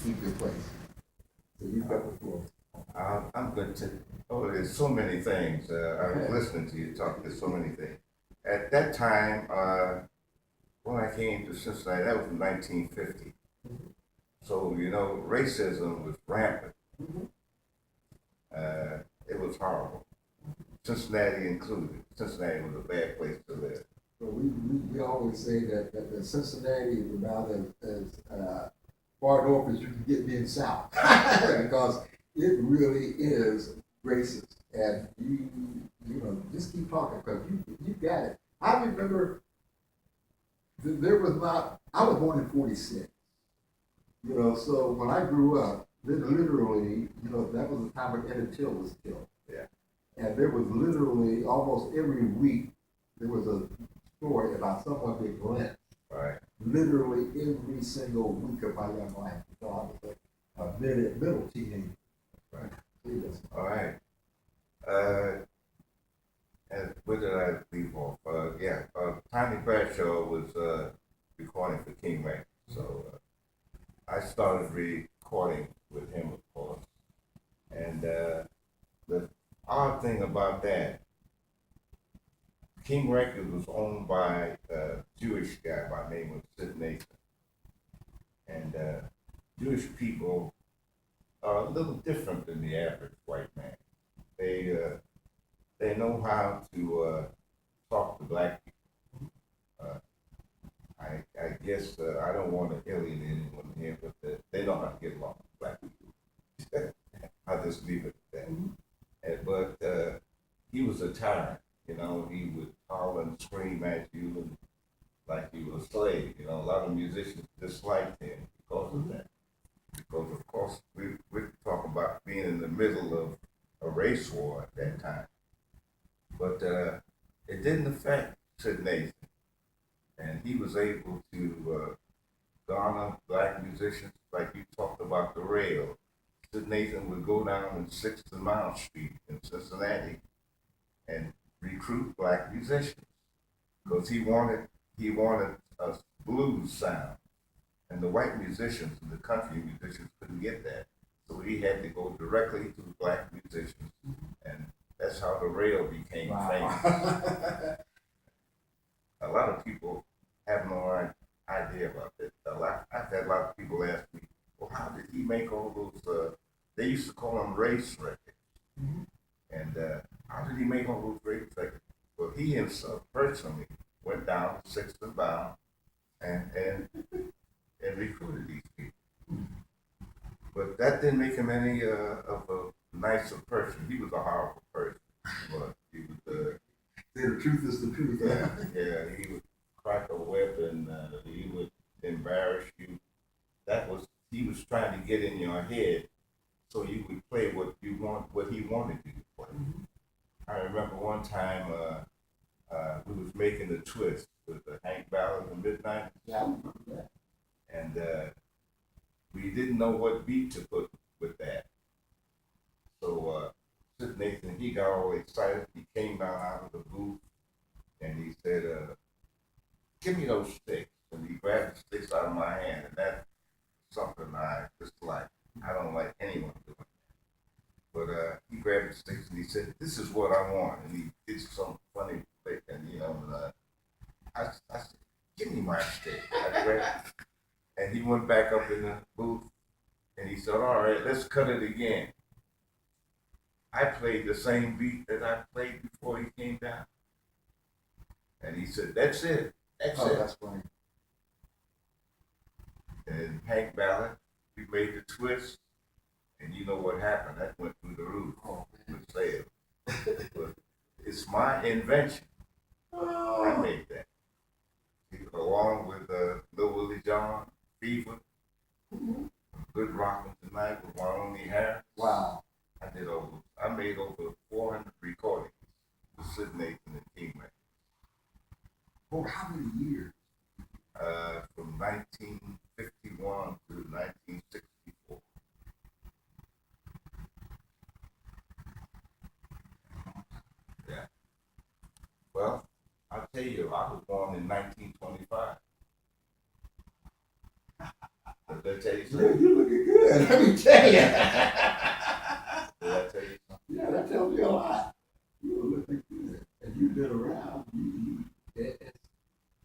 keep your place. So you've got the floor. I'm going to, oh, there's so many things. I was listening to you talk, there's so many things. At that time, when I came to Cincinnati, that was in 1950. So, you know, racism was rampant. It was horrible. Cincinnati included. Cincinnati was a bad place to live. So we always say that Cincinnati is about as far north as you can get being south. Because it really is racist. And you know, just keep talking because you got it. I remember there was not, I was born in 46. You know, so when I grew up, then literally, you know, that was the time when Emmett Till was killed. Yeah. And there was literally almost every week, there was a story about someone being lynched. Right. Literally every single week of my young life. So I was a middle teenager. Right. Please. All right. And where did I leave off? Tommy Bradshaw was recording for King Records. So I started recording with him, of course. And the odd thing about that, King Records was owned by a Jewish guy by the name of Sid Nathan. And Jewish people are a little different than the average white man. They know how to talk to black people. I guess I don't want to alienate anyone here, but they know how to get along with black people. I'll just leave it at that. But he was a tyrant. You know, he would holler and scream at you and like he was a slave. You know, a lot of musicians disliked him because of that. Because of course we're talking about being in the middle of a race war at that time. But it didn't affect Sid Nathan. And he was able to garner black musicians, like you talked about the rail. Sid Nathan would go down in 6th and Mile Street in Cincinnati and recruit black musicians because he wanted a blues sound, and the white musicians and the country musicians couldn't get that, so he had to go directly to the black musicians, and that's how the rail became famous. A lot of people have no idea about it. I've had a lot of people ask me, well, how did he make all those, they used to call them race records. And how did he make all those race records? Well, he himself personally went down to 6th and Bound and recruited these people. But that didn't make him any of a nicer person. He was a horrible person. But he was The truth is the truth. yeah, he would crack a whip and he would embarrass you. He was trying to get in your head so you would play what he wanted you to play. I remember one time we was making a twist with the Hank Ballard and Midnight. Yeah. And we didn't know what beat to put with that. So Sid Nathan, he got all excited. He came down out of the booth and he said, give me those sticks. And he grabbed the sticks out of my hand, and that's something I dislike. I don't like anyone doing that. But he grabbed the sticks and he said, this is what I want. And he did some funny thing, and you know, and, I said, give me my stick. I grabbed it. And he went back up in the booth and he said, all right, let's cut it again. I played the same beat that I played before he came down. And he said, that's it. That's it. That's funny. And Hank Ballard, we made the twist, and you know what happened. That went through the roof with sales. But it's my invention. I made that. Along with Lil Willie John, Fever, Good Rockin' Tonight with Wyoming Harris. Wow. I made over 400 recordings with Sid Nathan and King Records. For how many years? From 1951 to 1964. Yeah. Well, I'll tell you, I was born in 1925. Did I tell you You're looking good, let me tell you. Did I tell you something? Yeah, that tells you a lot. You're looking good, and you've been around.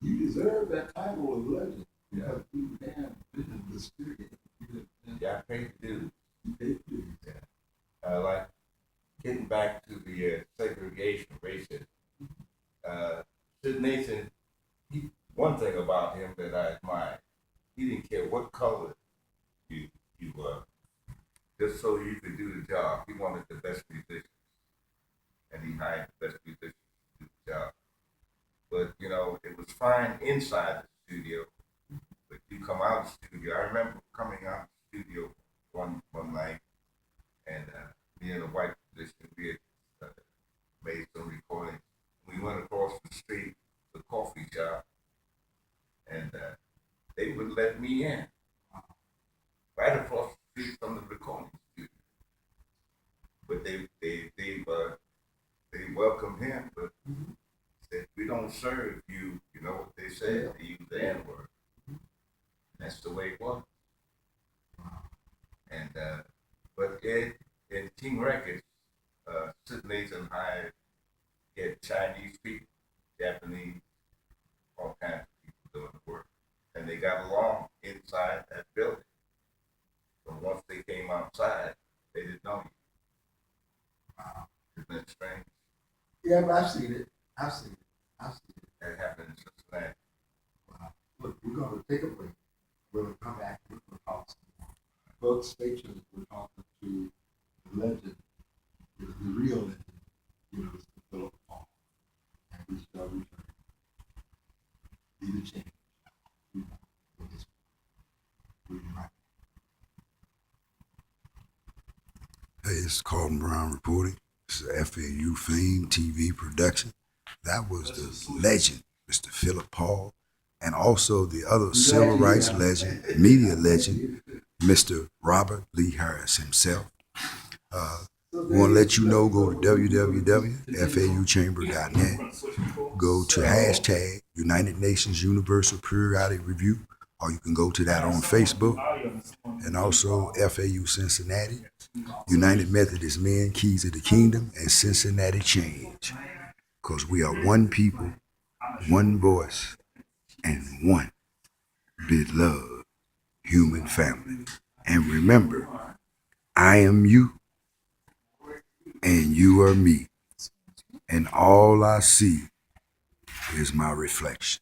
You deserve that title of legend because you have been in the spirit. Yeah, I paid the dues. You paid dues. Like getting back to the segregation, racism. Sid Nathan, one thing about him that I admire, he didn't care what color you were, just so you could do the job. He wanted the best musicians, and he hired the best musicians to do the job. But you know, it was fine inside the studio, but you come out of the studio. I remember coming out of the studio one night, and me and a white musician, we had made some recordings. We went across the street to the coffee shop, and they would let me in right across the street from the recording studio. But they welcomed him, but said, we don't serve you. You know what they said? They used the N-word. That's the way it was. And but in King Records, Sid Nathan hired, he had Chinese people, Japanese, all kinds of people doing the work. And they got along inside that building. But once they came outside, they didn't know you. Wow. Isn't that strange? Yeah, but I've seen it. That happened in Cincinnati. Wow. Look, we're going to take a break. We'll come back and we'll talk some more. Folks, stay tuned. We're talking to the legend, the real legend, Mr. Philip Paul. And we shall return. Be the change. We'll be right back. Hey, it's Carlton Brown reporting. This is a FauFame TV production. That was the legend, Mr. Philip Paul, and also the other civil rights legend, media legend, Mr. Robert Lee Harris himself. We want to let you know, go to www.fauchamber.net, go to hashtag United Nations Universal Periodic Review, or you can go to that on Facebook, and also FAU Cincinnati, United Methodist Men, Keys of the Kingdom, and Cincinnati Change. Because we are one people, one voice, and one beloved human family. And remember, I am you, and you are me, and all I see is my reflection.